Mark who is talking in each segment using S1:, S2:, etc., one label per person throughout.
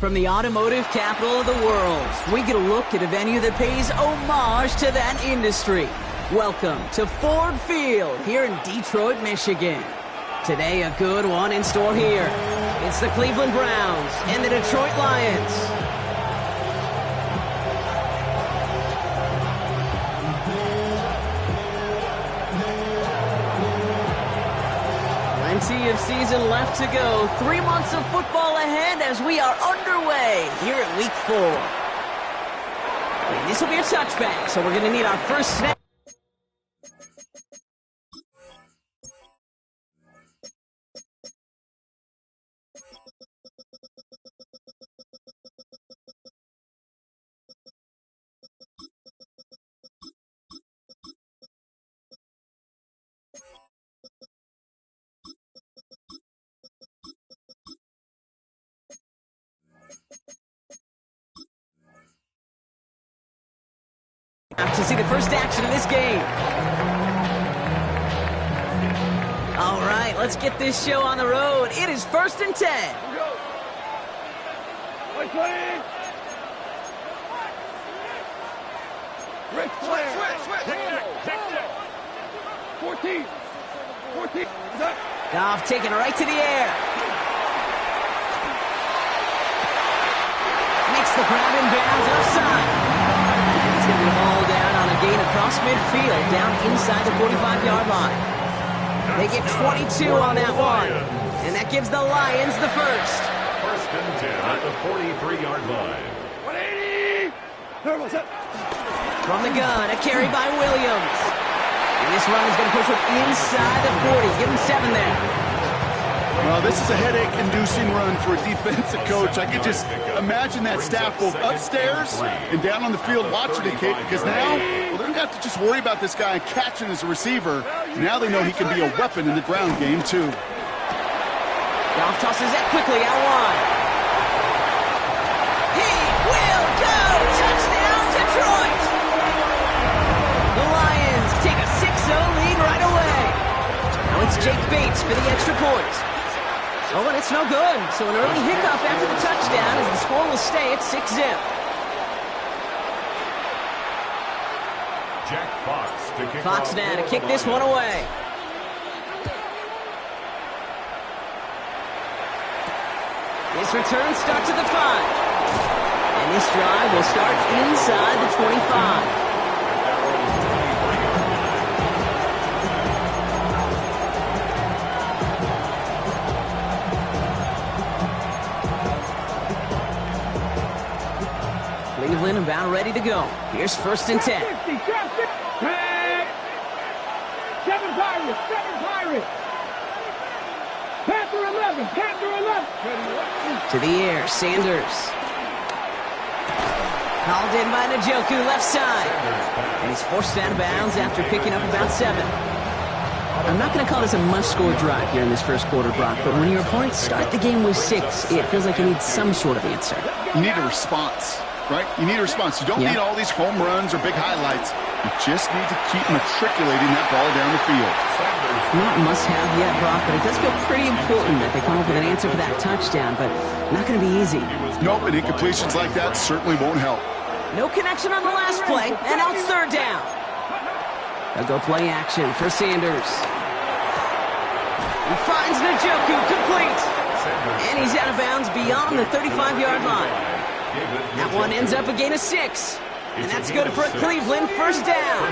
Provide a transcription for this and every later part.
S1: From the automotive capital of the world, we get a look at a venue that pays homage to that industry. Welcome to Ford Field here in Detroit, Michigan. Today, a good one in store here. It's the Cleveland Browns and the Detroit Lions. Plenty of season left to go. 3 months of football ahead as we are underway here at Week 4. And this will be a touchback, so we're going to need our first snap. To see the first action of this game. All right, let's get this show on the road. It is 1st and 10.
S2: Rick Flair. 14.
S1: Goff taking it right to the air. Makes the grab in bounds offside. He's going to be hauled down on a gain across midfield, down inside the 45-yard line. They get 22 on that one, and that gives the Lions the first.
S3: 1st and 10 at the 43-yard line.
S2: 180.
S1: From the gun, a carry by Williams. And this run is going to push him inside the 40. Give him 7 there.
S4: Well, this is a headache-inducing run for a defensive coach. I could just imagine that staff both upstairs and down on the field watching the kid, because now, well, they don't have to just worry about this guy catching as a receiver. Now they know he can be a weapon in the ground game, too.
S1: Goff tosses that quickly out wide. He will go! Touchdown, Detroit! The Lions take a 6-0 lead right away. Now it's Jake Bates for the extra point. Oh, and it's no good. So an early hiccup after the touchdown as the score will stay at 6-0.
S3: Jack Fox to kick
S1: Fox
S3: off
S1: now to
S3: for
S1: kick
S3: the
S1: this one
S3: Lions.
S1: away. This return starts at the 5. And this drive will start inside the 25. Cleveland about ready to go. Here's 1st and 10.
S2: 50, 7 Pirates. Panther 11.
S1: To the air, Sanders. Hauled in by Njoku, left side. And he's forced out of bounds after picking up about 7. I'm not going to call this a must-score drive here in this first quarter, Brock, but when your opponents start the game with 6, it feels like you need some sort of answer.
S4: You need a response, right? You need a response. You don't need all these home runs or big highlights. You just need to keep matriculating that ball down the field.
S1: Not must-have yet, Brock, but it does feel pretty important that they come up with an answer for that touchdown, but not going to be easy.
S4: Nope, and incompletions like that certainly won't help.
S1: No connection on the last play, and now it's 3rd down. They'll go play action for Sanders. He finds Njoku, complete. And he's out of bounds beyond the 35-yard line. That one ends up a gain of 6. And that's good for Cleveland, 1st down.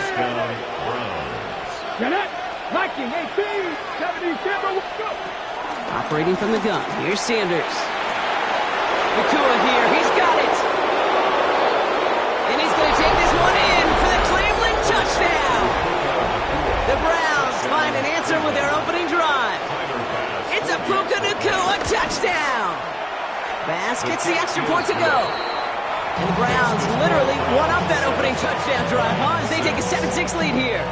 S2: Viking 18, 77.
S1: Operating from the gun, here's Sanders. Nakua here, he's got it. And he's going to take this one in for the Cleveland touchdown. The Browns find an answer with their opening drive. It's a Puka Nakua touchdown. Bass gets the extra point to go. And the Browns literally won up that opening touchdown drive, as they take a 7-6 lead here.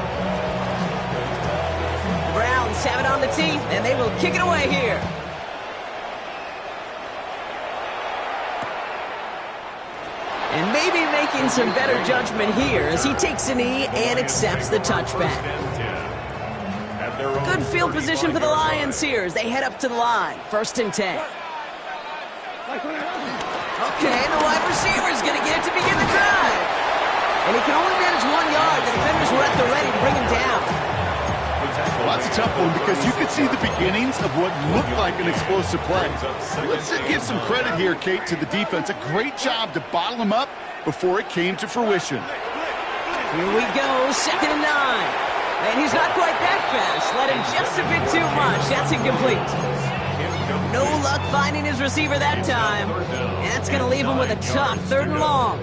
S1: The Browns have it on the tee, and they will kick it away here. And maybe making some better judgment here as he takes a knee and accepts the touchback. Good field position for the Lions here as they head up to the line. 1st and 10. Okay, the wide receiver is going to get it to begin the drive. And he can only manage 1 yard. The defenders were at the ready to bring him down.
S4: Well, that's a tough one because you could see the beginnings of what looked like an explosive play. Let's give some credit here, Kate, to the defense. A great job to bottle him up before it came to fruition.
S1: Here we go, 2nd and 9. And he's not quite that fast. Let him just a bit too much. That's incomplete. No luck finding his receiver that time. And that's going to leave him with a tough 3rd and long.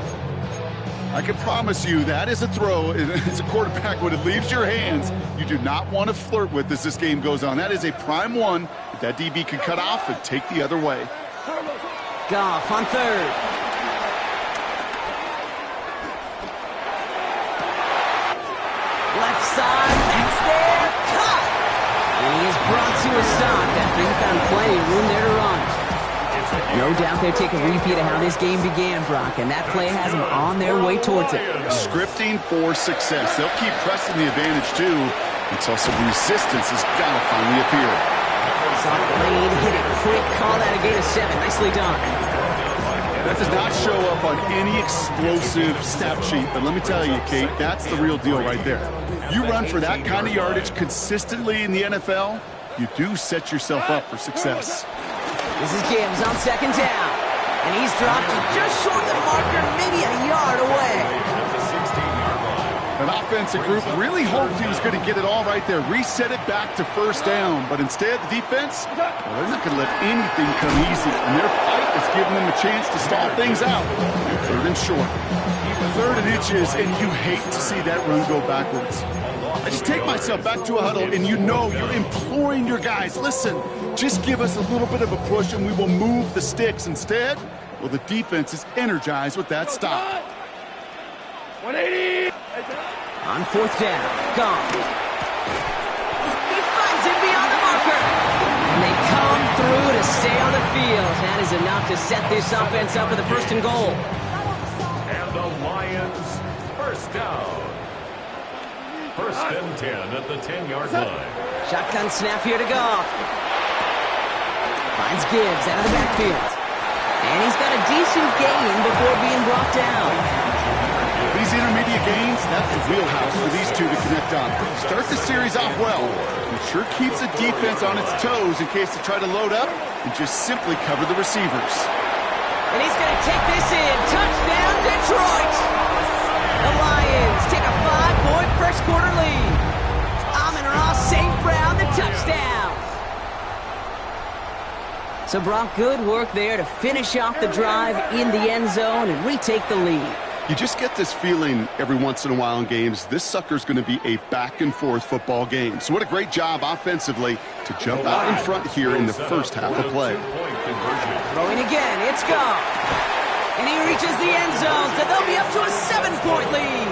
S4: I can promise you that is a throw as a quarterback when it leaves your hands. You do not want to flirt with as this game goes on. That is a prime one that DB can cut off and take the other way.
S1: Goff on 3rd. Left side, that's there, caught! And he is brought to a stop after he found plenty of room there to run. No doubt they'll take a repeat of how this game began, Brock, and that play has them on their way towards it.
S4: Scripting for success. They'll keep pressing the advantage, too, until some resistance has got to finally appear.
S1: Soft lane, hit it quick, call that a gain of 7. Nicely done.
S4: That does not show up on any explosive stat sheet, but let me tell you, Kate, that's the real deal right there. You run for that kind of yardage consistently in the NFL, you do set yourself up for success.
S1: This is Gibbs on 2nd down. And he's dropped just short of the marker, maybe a yard away.
S4: An offensive group really hoped he was going to get it all right there, reset it back to 1st down. But instead, the defense, well, they're not going to let anything come easy. And their fight is giving them a chance to stall things out. 3rd and short. 3rd and inches, and you hate to see that run go backwards. I just take myself back to a huddle, and you know you're imploring your guys, listen, just give us a little bit of a push, and we will move the sticks. Instead, well, the defense is energized with that stop.
S2: 180.
S1: On 4th down, gone. He finds him beyond the marker. And they come through to stay on the field. That is enough to set this offense up for the 1st and goal.
S3: And the Lions, 1st down. 1st and 10 at the 10-yard line.
S1: Shotgun snap here to Goff. Finds Gibbs out of the backfield. And he's got a decent gain before being brought down.
S4: These intermediate gains, that's the wheelhouse for these two to connect on. Start the series off well. It sure keeps the defense on its toes in case they try to load up and just simply cover the receivers.
S1: And he's going to take this in. Touchdown, Detroit! The Lions take a 5-point 1st quarter lead. Amon-Ra St. Brown, the touchdown. So, Brock, good work there to finish off the drive in the end zone and retake the lead.
S4: You just get this feeling every once in a while in games, this sucker's going to be a back-and-forth football game. So what a great job offensively to jump out in front here in the 1st half of play.
S1: Throwing again, it's Goff. And he reaches the end zone, so they'll be up to a 7-point lead.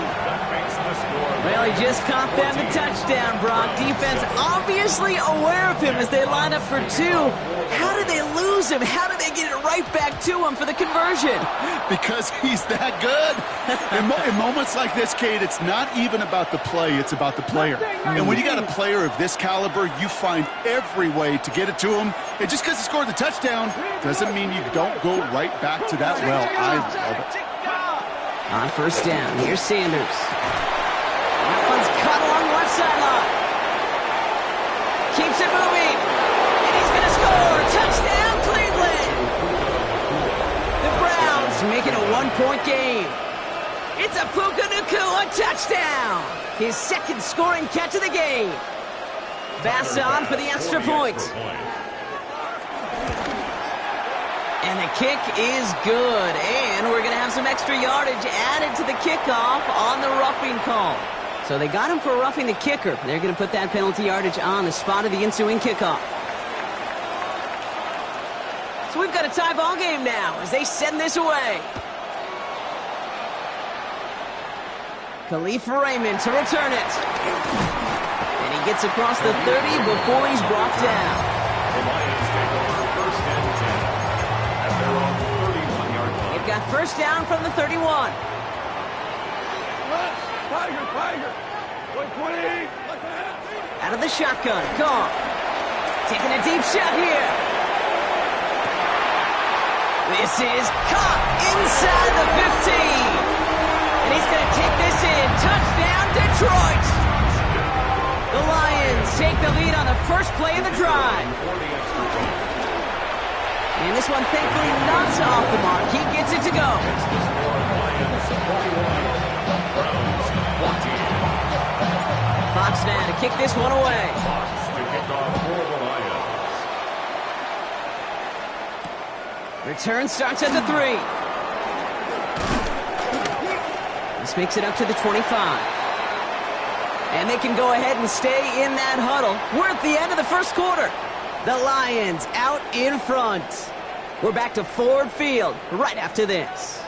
S1: Well, he just caught them the touchdown, Brock. Defense obviously aware of him as they line up for 2. How did they lose him? How did they get it right back to him for the conversion?
S4: Because he's that good. In moments like this, Kate, it's not even about the play, it's about the player. And when you got a player of this caliber, you find every way to get it to him. And just because he scored the touchdown doesn't mean you don't go right back to that well. I love it.
S1: On 1st down, here's Sanders. That one's cut along the left sideline. Keeps it moving. And he's going to score. Touchdown, Cleveland. The Browns make it a 1-point game. It's a Puka Nacua touchdown. His 2nd scoring catch of the game. Bass on for the extra point. And the kick is good. And we're going to have some extra yardage added to the kickoff on the roughing call. So they got him for roughing the kicker. They're going to put that penalty yardage on the spot of the ensuing kickoff. So we've got a tie ball game now as they send this away. Khalifa Raymond to return it. And he gets across the 30 before he's brought down.
S3: The Lions take over 1st and 10 at their own 31-yard line.
S1: They've got 1st down from the 31.
S2: Tiger. 120.
S1: Out of the shotgun, gone. Taking a deep shot here. This is caught inside the 15. And he's going to take this in. Touchdown, Detroit. The Lions take the lead on the first play of the drive. And this one, thankfully, not off the mark. He gets it to go. Fox now to kick this one away. Return starts at the 3. This makes it up to the 25. And they can go ahead and stay in that huddle. We're at the end of the first quarter. The Lions out in front. We're back to Ford Field right after this.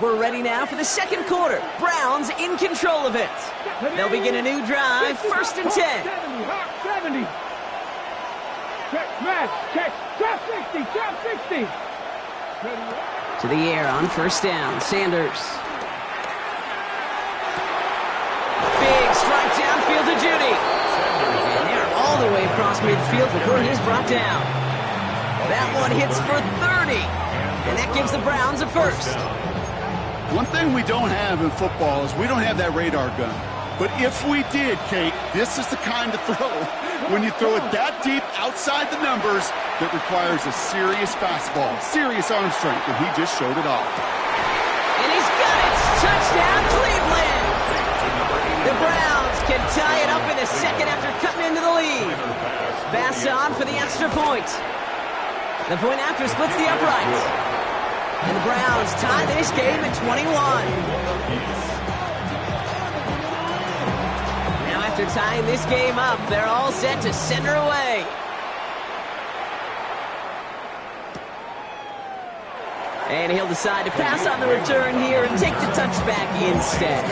S1: We're ready now for the second quarter. Browns in control of it. They'll begin a new drive, first and 10.
S2: 70. Check, smash, check, drop 60, drop 60.
S1: To the air on first down, Sanders. Big strike downfield to Judy. And they're all the way across midfield before he's brought down. That one hits for 30. And that gives the Browns a first.
S4: One thing we don't have in football is we don't have that radar gun. But if we did, Kate, this is the kind of throw. When you throw it that deep outside the numbers, that requires a serious fastball, serious arm strength, and he just showed it off.
S1: And he's got it! Touchdown, Cleveland! The Browns can tie it up in the second after cutting into the lead. Bass on for the extra point. The point after splits the uprights. And the Browns tie this game at 21. Now after tying this game up, they're all set to send her away. And he'll decide to pass on the return here and take the touchback instead.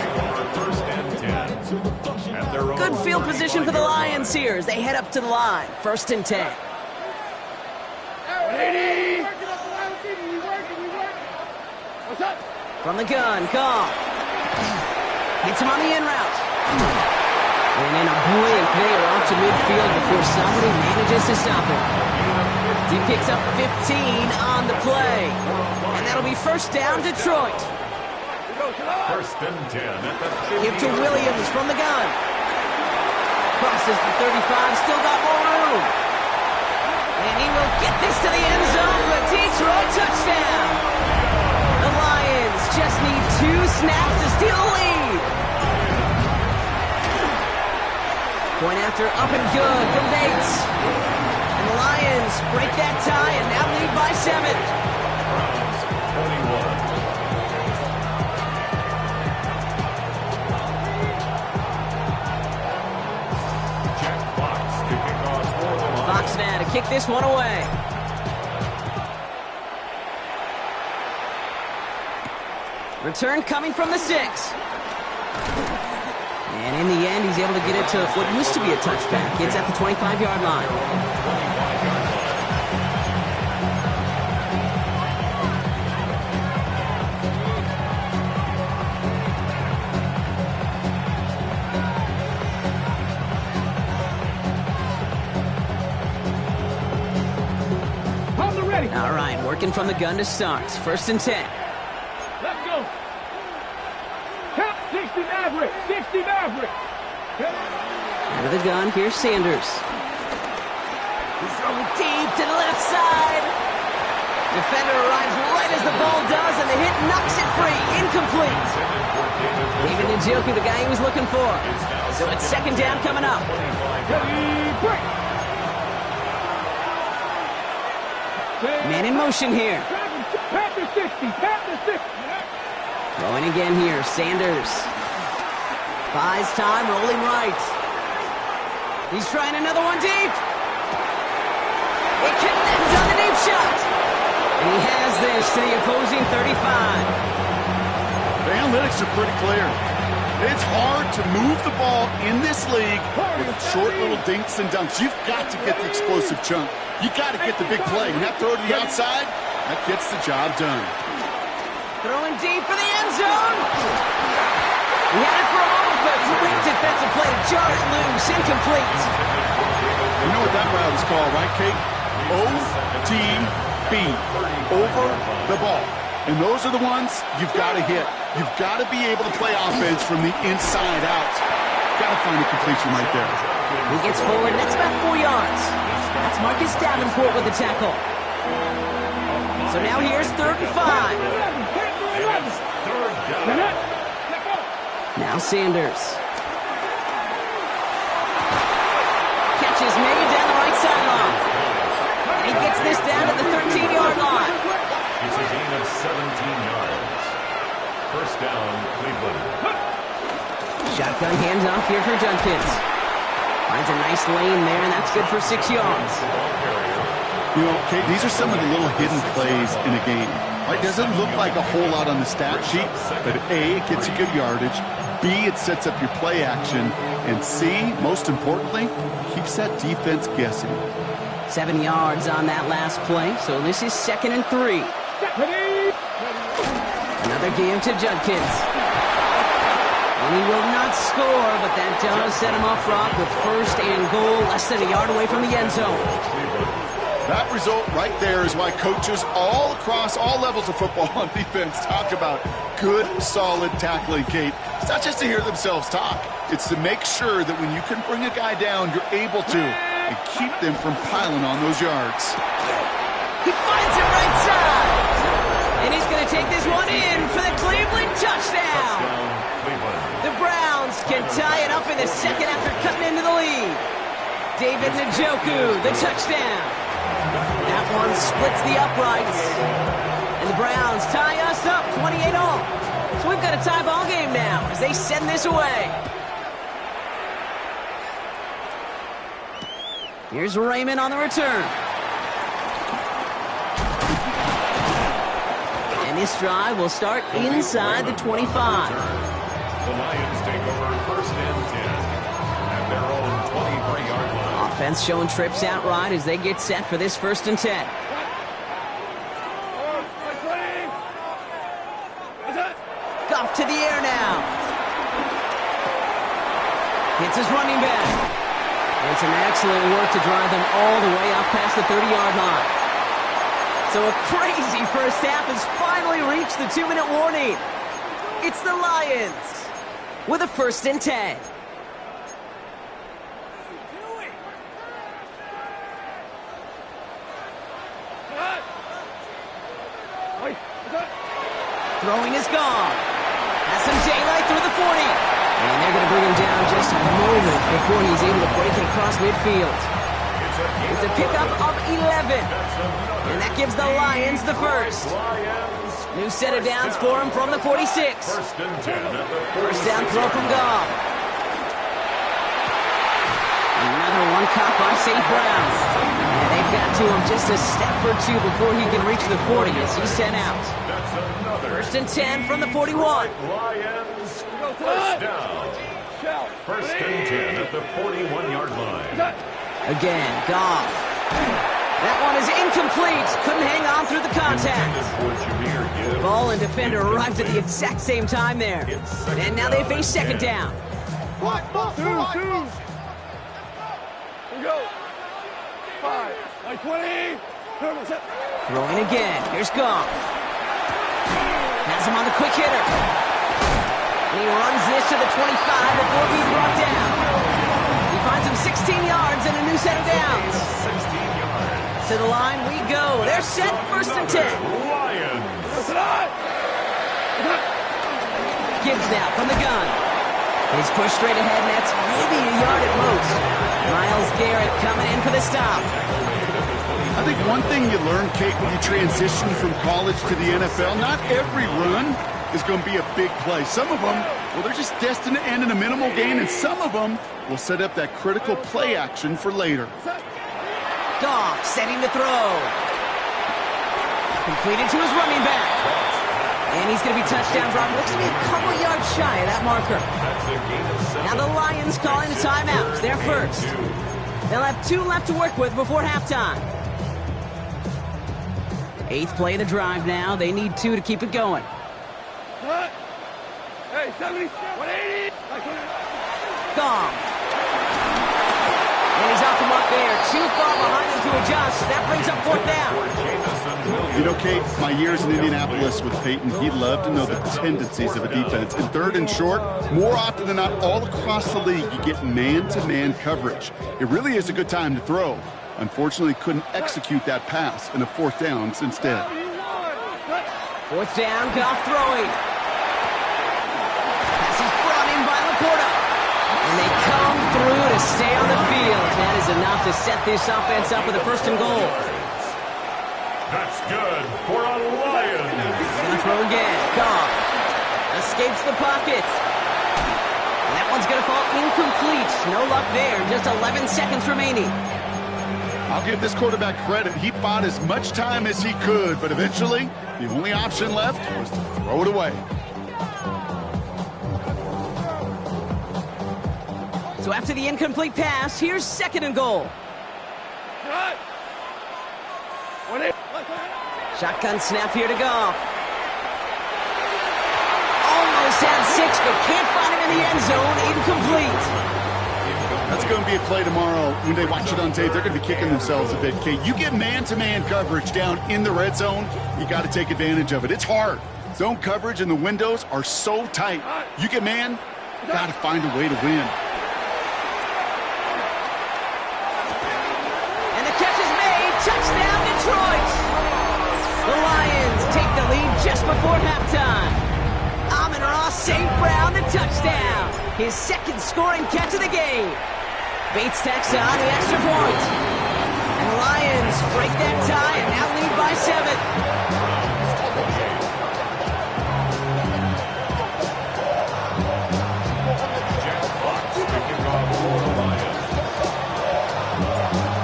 S1: Good field position for the Lions here as they head up to the line. First and 10. From the gun, Goff. Hits him on the in route. And in a blink, they are off to midfield before somebody manages to stop him. He picks up 15 on the play. And that'll be first down, Detroit.
S3: First and 10 at the 50.
S1: Give to Williams from the gun. Crosses the 35, still got more room. And he will get this to the end zone for a Detroit touchdown. The Lions just need 2 snaps to steal the lead. Point after up and good from Bates. And the Lions break that tie and now lead by 7.
S3: Browns 21. Jack Fox to kick off for the Lions.
S1: Fox now to kick this one away. Return coming from the 6. And in the end, he's able to get it to what used to be a touchback. It's at the 25-yard line. All right, working from the gun to start. First and 10.
S2: Let's go. Count 60 Maverick. 60 Maverick.
S1: Out of the gun, here's Sanders. He's throwing deep to the left side. Defender arrives right as the ball does, and the hit knocks it free. Incomplete. Even Njoku, the guy he was looking for. So it's second down coming up. Man in motion here.
S2: Panther 60. Panther 60.
S1: Throwing again here, Sanders. Buys time, rolling right. He's trying another one deep. He connects on the deep shot. And he has this to the opposing 35.
S4: The analytics are pretty clear. It's hard to move the ball in this league with short little dinks and dunks. You've got to get the explosive chunk. You got to get the big play. And that throw to the outside, that gets the job done.
S1: Throwing deep for the end zone. He had it for a moment, but great defensive play to jar it loose. Incomplete.
S4: You know what that route is called, right, Kate? OTB. Over the ball. And those are the ones you've got to hit. You've got to be able to play offense from the inside out. Got to find a completion right there.
S1: He gets forward, and that's about 4 yards. That's Marcus Davenport with the tackle. So now here's 3rd and 5. Now Sanders. Catch is made down the right sideline. And he gets this down to the 13-yard line.
S3: It's a gain of 17 yards. First down, Cleveland.
S1: Shotgun handoff here for Judkins. Finds a nice lane there, and that's good for 6 yards.
S4: You know, Kate, these are some of the little hidden plays in a game. It doesn't look like a whole lot on the stat sheet, but A, it gets you good yardage. B, it sets up your play action. And C, most importantly, keeps that defense guessing.
S1: 7 yards on that last play, so this is 2nd and 3. Another game to Judkins. And he will not score, but that does set him up front with 1st and goal, less than a yard away from the end zone.
S4: That result right there is why coaches all across all levels of football on defense talk about good, solid tackling, Kate. It's not just to hear themselves talk. It's to make sure that when you can bring a guy down, you're able to, and keep them from piling on those yards.
S1: He finds it right side. And he's going to take this one in for the Cleveland touchdown. The Browns can tie it up in the second after cutting into the lead. David Njoku, the touchdown. That one splits the uprights. And the Browns tie us up 28-all. So we've got a tie ball game now as they send this away. Here's Raymond on the return. And this drive will start inside the 25.
S3: The Lions take over 1st and 10 at their own 23-yard line.
S1: Offense showing trips out right as they get set for this 1st and 10. Goff to the air now. Hits his running back. And some excellent work to drive them all the way up past the 30-yard line. So a crazy first half has finally reached the 2-minute warning. It's the Lions with a 1st and 10. Throwing is gone. Has some daylight through the 40. And they're going to bring him down just a moment before he's able to break it across midfield. It's a pickup of 11. And that gives the Lions the 1st. New set of downs for him from the 46. First down throw from Goff. Another one caught by St. Brown. And they've got to him just a step or two before he can reach the 40 as he's sent out. 1st and 10 from the 41.
S3: Lions, first down. 1st and 10 at the 41-yard line.
S1: Again, Goff. That one is incomplete. Couldn't hang on through the contact. Ball and defender arrived at the exact same time there. And now they face 2nd down.
S2: Two. Go. 5. 20.
S1: Throwing again. Here's Goff. Has him on the quick hitter. And he runs this to the 25 before being brought down. He finds him 16 yards and a new set of downs.
S3: 16 yards.
S1: To the line we go. They're set 1st and 10. Gibbs now from the gun. He's pushed straight ahead, and that's maybe a yard at most. Myles Garrett coming in for the stop.
S4: I think one thing you learn, Kate, when you transition from college to the NFL, not every run is going to be a big play. Some of them, well, they're just destined to end in a minimal gain, and some of them will set up that critical play action for later.
S1: Goff setting the throw. Completed to his running back. And he's going to be touchdown drop. Looks to be a couple yards shy of that marker. Now the Lions calling a timeout. They're first. They'll have 2 left to work with before halftime. 8th play of the drive now. They need 2 to keep it going.
S2: Hey, 70, 180.
S1: Gone. And he's off the mark there. Too far behind him to adjust. That brings up fourth down.
S4: You know, Kate, my years in Indianapolis with Peyton, he loved to know the tendencies of a defense. In third and short, more often than not, all across the league, you get man-to-man coverage. It really is a good time to throw. Unfortunately, couldn't execute that pass in a fourth down instead.
S1: Fourth down, Goff throwing. Pass is brought in by Laporta. And they come through to stay on the field. That is enough to set this offense up with a first and goal.
S3: That's good for a Lion.
S1: He's going to throw again. Goff escapes the pocket. And that one's going to fall incomplete. No luck there. Just 11 seconds remaining.
S4: I'll give this quarterback credit. He bought as much time as he could, but eventually, the only option left was to throw it away.
S1: So after the incomplete pass, here's second and goal. Shotgun snap here to Goff. Almost had 6, but can't find him in the end zone. Incomplete.
S4: That's going to be a play tomorrow. When they watch it on tape, they're going to be kicking themselves a bit. Kate, you get man-to-man coverage down in the red zone, you got to take advantage of it. It's hard. Zone coverage and the windows are so tight. You get man, you got to find a way to win.
S1: And the catch is made. Touchdown, Detroit. The Lions take the lead just before halftime. Amon-Ra St. Brown, the touchdown. His second scoring catch of the game. Bates tacks on the extra point. And the Lions break that tie and now lead by 7.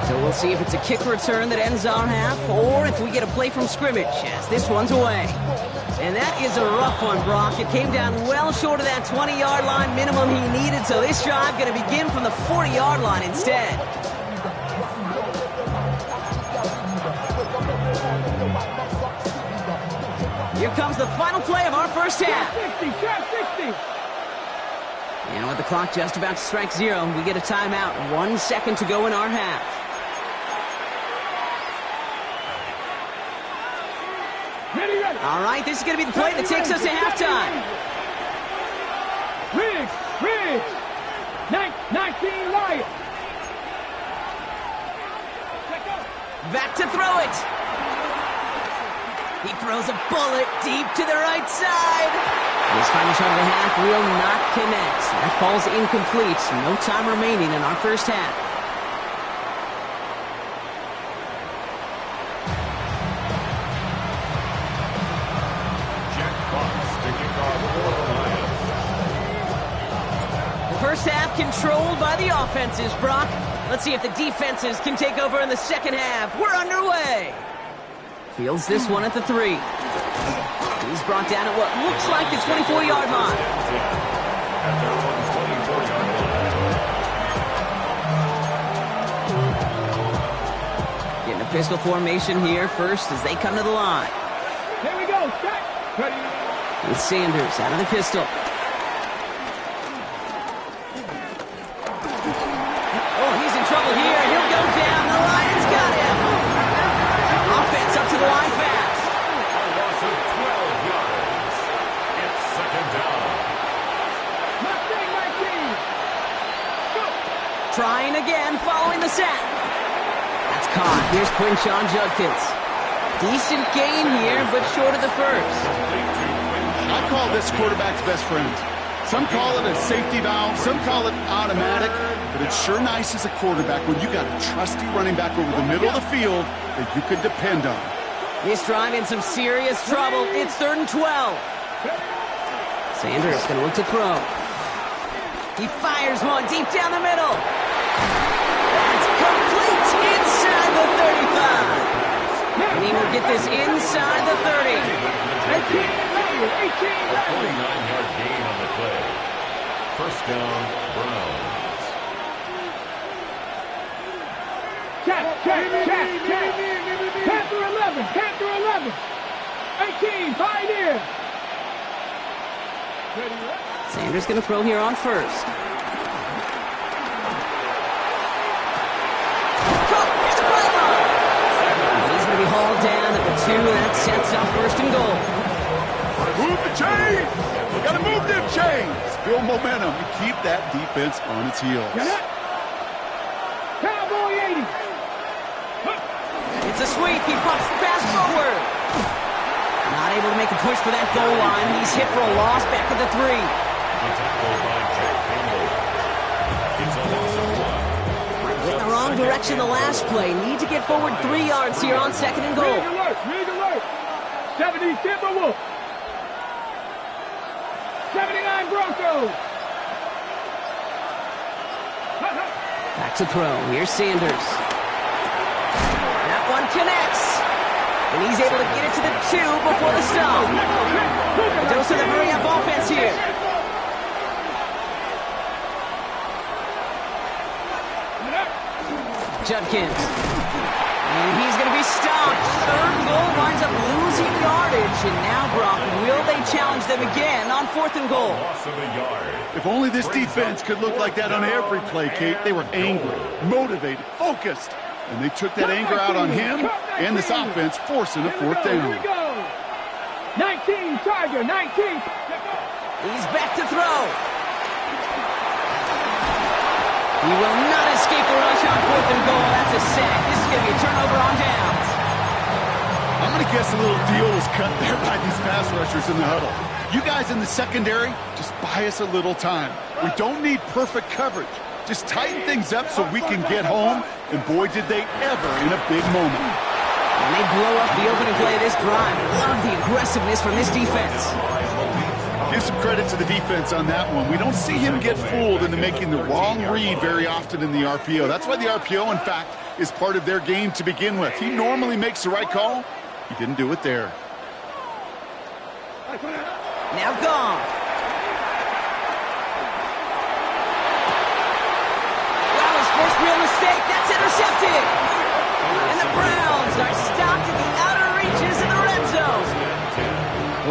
S1: So we'll see if it's a kick return that ends our half, or if we get a play from scrimmage as this one's away. And that is a rough one, Brock. It came down well short of that 20-yard line minimum he needed, so this drive going to begin from the 40-yard line instead. Here comes the final play of our first half.
S2: 60.
S1: And with the clock just about to strike 0, we get a timeout. 1 second to go in our half. All right, this is going to be the play that takes us to halftime.
S2: Riggs, 19 Lions.
S1: Back to throw it. He throws a bullet deep to the right side. This final shot of the half will not connect. That falls incomplete. No time remaining in our first half. First half controlled by the offenses, Brock. Let's see if the defenses can take over in the second half. We're underway. Fields this one at the 3. He's brought down at what looks like the 24-yard line. Getting a pistol formation here first as they come to the line.
S2: Here we go. Ready.
S1: With Sanders out of the pistol. Trouble here. He'll go down. The Lions got him. Offense up to the line fast.
S3: A loss of 12 yards. It's second down.
S1: Trying again, following the sack. That's caught. Here's Quinshawn Judkins. Decent gain here, but short of the first.
S4: I call this quarterback's best friend. Some call it a safety valve, some call it automatic, but it's sure nice as a quarterback when you got a trusty running back over the middle of the field that you can depend on.
S1: This drive in some serious trouble. It's 3rd and 12. Sanders going to look to throw. He fires one deep down the middle. That's complete inside the 35. And he will get this inside the 30.
S3: 49-yard gain on the play. First down, Browns.
S2: Check. Panther 11. 18, Pioneer.
S1: Sanders going to throw here on first. Caught near the pylon. He's going to be hauled down at the 2, and that sets up first and goal.
S4: Move the chains! Gotta move them chains! Build momentum and keep that defense on its heels.
S2: Cowboy 80.
S1: It's a sweep. He pops the pass forward. Not able to make a push for that goal line. He's hit for a loss back at the 3. Went in the wrong direction the last play. Need to get forward 3 yards here on second and goal.
S2: Rig alert. 70 Timberwolves. 79 Broncos.
S1: Back to throw. Here's Sanders. That one connects. And he's able to get it to the 2 before the stop. A dose of the hurry-up offense here. Judkins. And he's going to be stopped. Third goal winds up losing yardage. And now, Brock, will they challenge them again on 4th and goal?
S4: If only this defense could look like that on every play, Kate. They were angry, motivated, focused. And they took that anger out on him and this offense, forcing a 4th down.
S2: Here we go. 19, Tiger, 19.
S1: He's back to throw. He will not escape the rush on 4th and goal. That's a sack. This is going to be a turnover on downs.
S4: I'm going to guess a little deal was cut there by these pass rushers in the huddle. You guys in the secondary, just buy us a little time. We don't need perfect coverage. Just tighten things up so we can get home, and boy, did they ever in a big moment.
S1: And they blow up the opening play of this drive. Love the aggressiveness from this defense.
S4: Give some credit to the defense on that one. We don't see him get fooled into making the wrong read very often in the RPO. That's why the RPO, in fact, is part of their game to begin with. He normally makes the right call. He didn't do it there.
S1: Now gone. First real mistake, that's intercepted. And the Browns are stopped in the outer reaches of the red zone.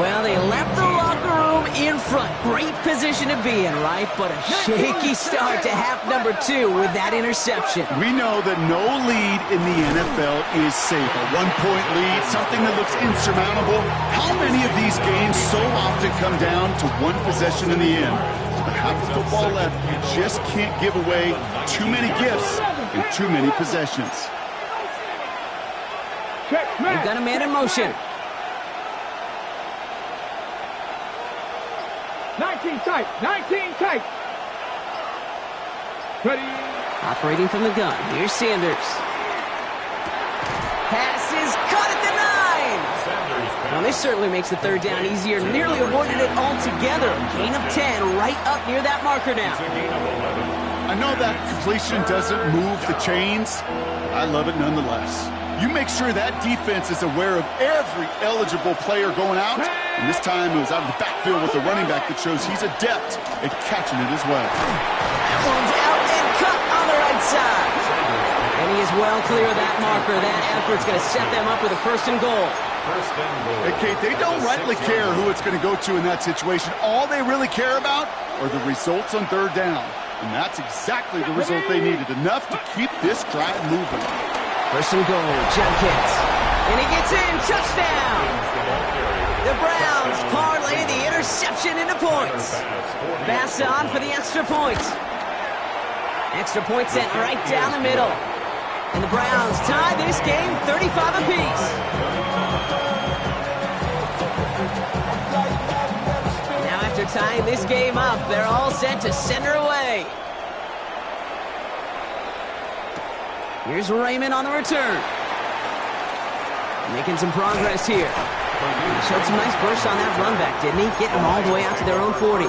S1: Well, they left the locker room in front. Great position to be in, right? But a shaky start to half number 2 with that interception.
S4: We know that no lead in the NFL is safe. A 1-point lead, something that looks insurmountable. How many of these games so often come down to one possession in the end? Half of football left, you just can't give away too many gifts and too many possessions.
S1: They've got a man in motion.
S2: 19 tight, 19 tight. Ready.
S1: Operating from the gun. Here's Sanders. Pass is caught at the 9. Well, this certainly makes the 3rd down easier. Nearly avoided it altogether. Gain of 10 right up near that marker now.
S4: I know that completion doesn't move the chains. I love it nonetheless. You make sure that defense is aware of every eligible player going out. And this time it was out of the backfield with the running back that shows he's adept at catching it as well.
S1: That one's out and cut on the right side. And he is well clear of that marker. That effort's going to set them up with a 1st and goal.
S4: Hey, Kate, they don't rightly care who it's going to go to in that situation. All they really care about are the results on 3rd down. And that's exactly the result they needed. Enough to keep this drive moving.
S1: 1st and goal, Judkins. And he gets in, touchdown! The Browns parlay the interception into points. Pass on for the extra point. Extra point sent right down the middle. And the Browns tie this game 35 apiece. Now after tying this game up, they're all set to send her away. Here's Raymond on the return. Making some progress here. He showed some nice bursts on that run back, didn't he? Getting them all the way out to their own 40.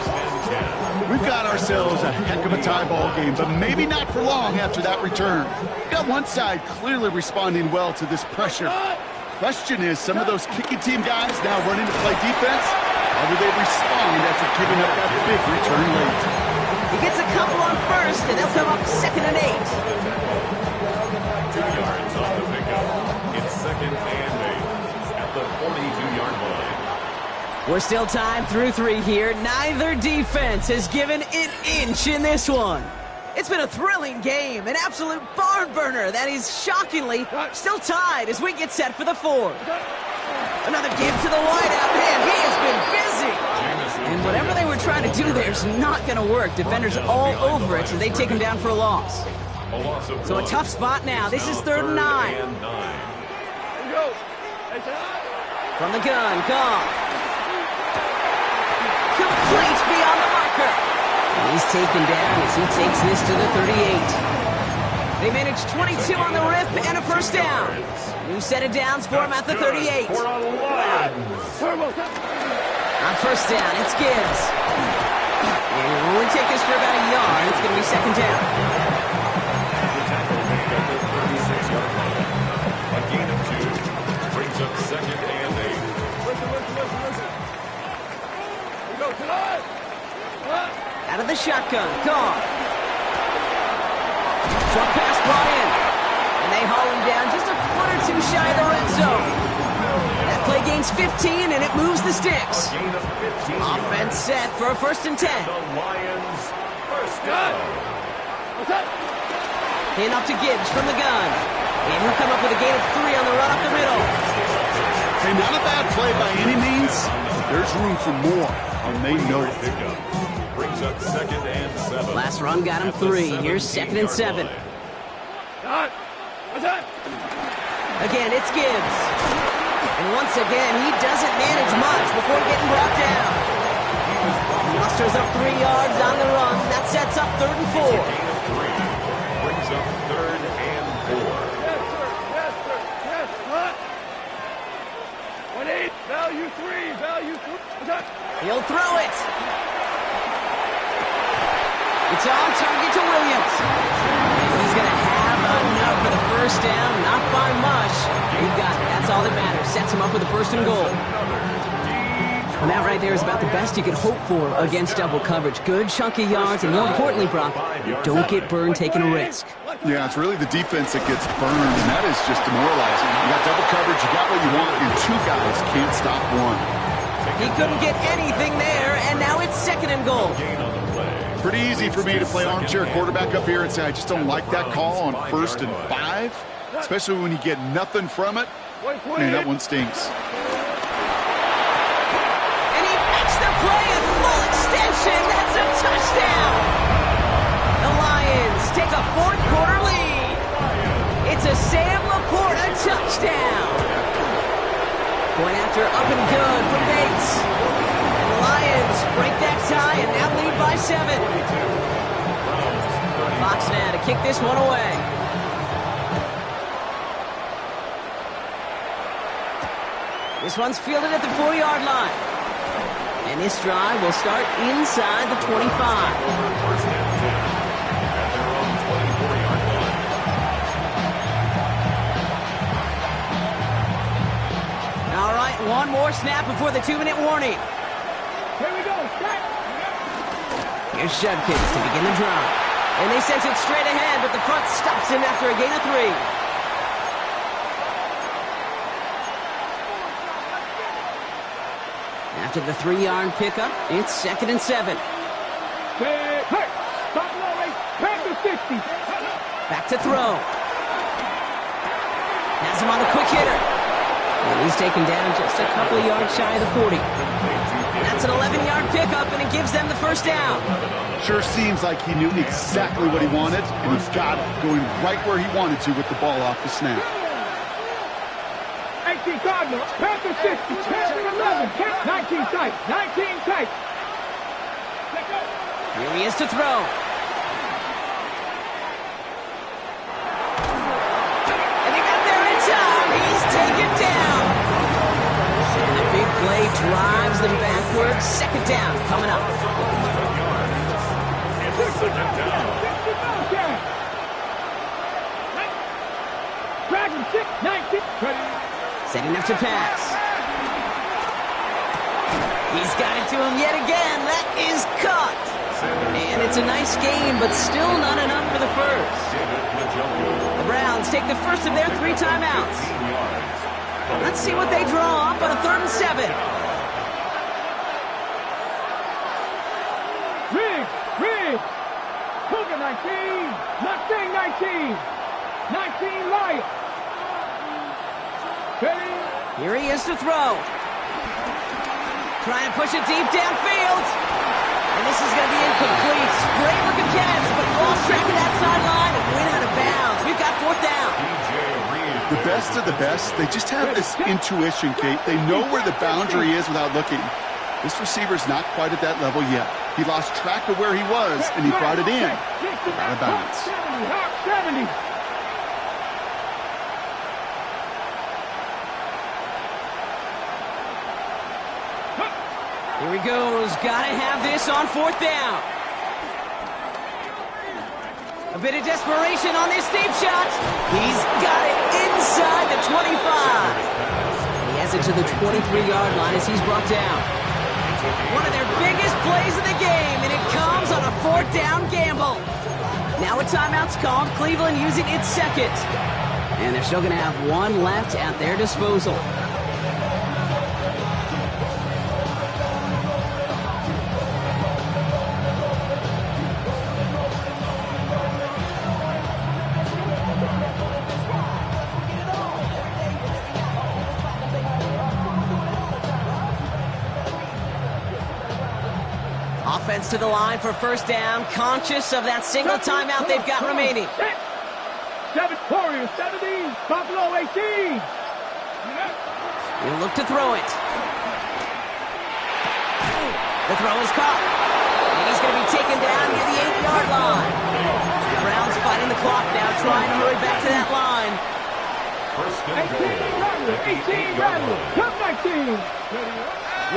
S4: We've got ourselves a heck of a tie ball game, but maybe not for long after that return. Got one side clearly responding well to this pressure. Question is, some of those kicking team guys now running to play defense, how do they respond after giving up that big return late?
S1: He gets a couple on first, and they'll come up 2nd and 8.
S3: 2 yards on the pickup. It's 2nd and 8 at the 42-yard line.
S1: We're still tied through 3 here. Neither defense has given an inch in this one. It's been a thrilling game, an absolute barn burner that is shockingly still tied as we get set for the 4th. Another give to the wideout. Man, he has been busy. And whatever they were trying to do there is not going to work. Defenders all over it, so they take him down for a loss. So a tough spot now. This is 3rd and 9. From the gun, Goff. Complete beyond the marker. And he's taken down as he takes this to the 38. They managed 22 on the rip and a first down. New set of downs for him at the 38. On first down, it's Gibbs. And he'll only take this for about a yard. It's going to be 2nd down.
S3: A gain of 2 brings up 2nd and 8.
S1: Out of the shotgun, Goff. Short pass brought in. And they haul him down just a foot or 2 shy of the red zone. That play gains 15, and it moves the sticks. Offense set for a 1st and 10.
S3: The Lions first down.
S1: Hand off to Gibbs from the gun. And he'll come up with a gain of 3 on the run up the middle.
S4: Hey, not a bad play by any means. There's room for more, and they know it.
S3: Brings up 2nd and 7.
S1: Last run got him 3. Here's 2nd and 7. Again, it's Gibbs. And once again, he doesn't manage much before getting brought down. He musters up 3 yards on the run. That sets up 3rd and 4.
S3: Brings up 3rd and 4.
S2: Yes, sir. Yes, sir. Yes, hot. 1-8. Value 3. Value 3.
S1: He'll throw it. It's on target to Williams. And he's going to have enough for the first down. Not by much. He got it. That's all that matters. Sets him up with a 1st and goal. And that right there is about the best you could hope for against double coverage. Good chunky yards, and more importantly, Brock, you don't get burned taking a risk.
S4: Yeah, it's really the defense that gets burned, and that is just demoralizing. You got double coverage, you got what you want, and 2 guys can't stop 1.
S1: He couldn't get anything there, and now it's 2nd and goal.
S4: Pretty easy for me to play armchair quarterback up here and say I just don't like that call on 1st and 5, especially when you get nothing from it. Man, that one stinks.
S1: And he makes the play at full extension. That's a touchdown. The Lions take a 4th quarter lead. It's a Sam Laporta touchdown. Going after up and good from Bates. And the Lions break that tie and now lead by 7. Fox now to kick this one away. This one's fielded at the 4-yard line. And this drive will start inside the 25.
S3: First and 10 at their own 24-yard line.
S1: All right, one more snap before the 2-minute warning.
S2: Here we go. Start.
S1: Here's Shudkins to begin the drive. And they sent it straight ahead, but the front stops him after a gain of 3. After the 3-yard pickup, it's 2nd and 7.
S2: Hey, stop low, Panther 60.
S1: Back to throw. Has him on the quick hitter. And he's taken down just a couple of yards shy of the 40. That's an 11-yard pickup, and it gives them the first down.
S4: Sure seems like he knew exactly what he wanted, and he's got it, going right where he wanted to with the ball off the snap.
S2: 18 Cardinals, Panther 60, Panther 11, 19 tight, 19 tight.
S1: Here he is to throw. And he got there in time. He's taken down. And the big play drives them backwards. 2nd down coming up.
S3: It's 2nd down.
S2: Dragon 6, 19.
S1: Setting up to pass. He's got it to him yet again. That is caught. And it's a nice game, but still not enough for the first. The Browns take the first of their 3 timeouts. Let's see what they draw up on a 3rd and 7.
S2: 19. Mustang 19. 19 Lions. Ready?
S1: Here he is to throw. Trying to push it deep downfield. And this is going to be incomplete. Great looking catch, but he lost track of that sideline and went out of bounds. We've got 4th down.
S4: The best of the best, they just have this intuition, Kate. They know where the boundary is without looking. This receiver's not quite at that level yet. He lost track of where he was, and he brought it in. Out of bounds.
S2: 70.
S1: Here he goes. Gotta have this on 4th down. A bit of desperation on this deep shot. He's got it inside the 25. And he has it to the 23-yard line as he's brought down. One of their biggest plays of the game, and it comes on a 4th down gamble. Now a timeout's called. Cleveland using its second. And they're still going to have one left at their disposal. Offense to the line for 1st down, conscious of that single timeout they've got remaining.
S2: 7 Warriors, 70, Buffalo 18.
S1: He'll look to throw it. The throw is caught. And he's going to be taken down near the 8-yard line. The Browns fighting the clock now, trying to hurry back to that line.
S2: 18 Rattler, come 19.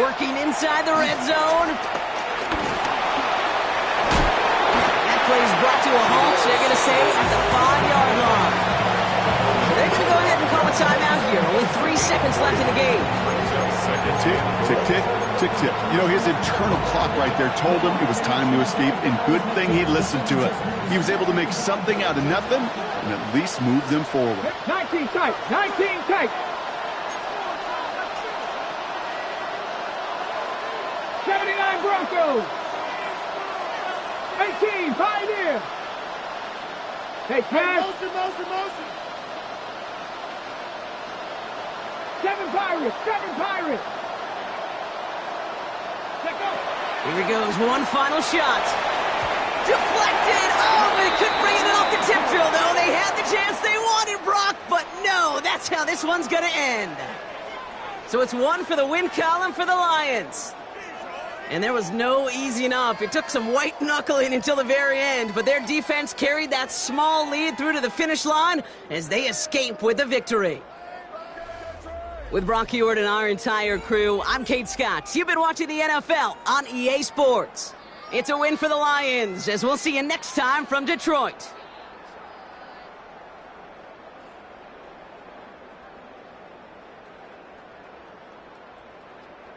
S1: Working inside the red zone. Plays brought to a halt, so they're going to say at the 5-yard line. So they're going to go ahead and call a timeout here. Only 3 seconds left in the game.
S4: Tick, tick, tick, tick, tick. You know, his internal clock right there told him it was time to escape, and good thing he listened to it. He was able to make something out of nothing and at least move them forward.
S2: 19 tight, 19 tight. 79 Broncos. 18, Pioneer. Take pass. Motion. 7 Pirates, 7 Pirates. Check out.
S1: Here he goes, one final shot. Deflected. Oh, they couldn't bring it off the tip drill, though. They had the chance they wanted, Brock, but no, that's how this one's going to end. So it's 1 for the win column for the Lions. And there was no easing up. It took some white knuckling until the very end, but their defense carried that small lead through to the finish line as they escape with the victory. With Brock Ewart and our entire crew, I'm Kate Scott. You've been watching the NFL on EA Sports. It's a win for the Lions, as we'll see you next time from Detroit.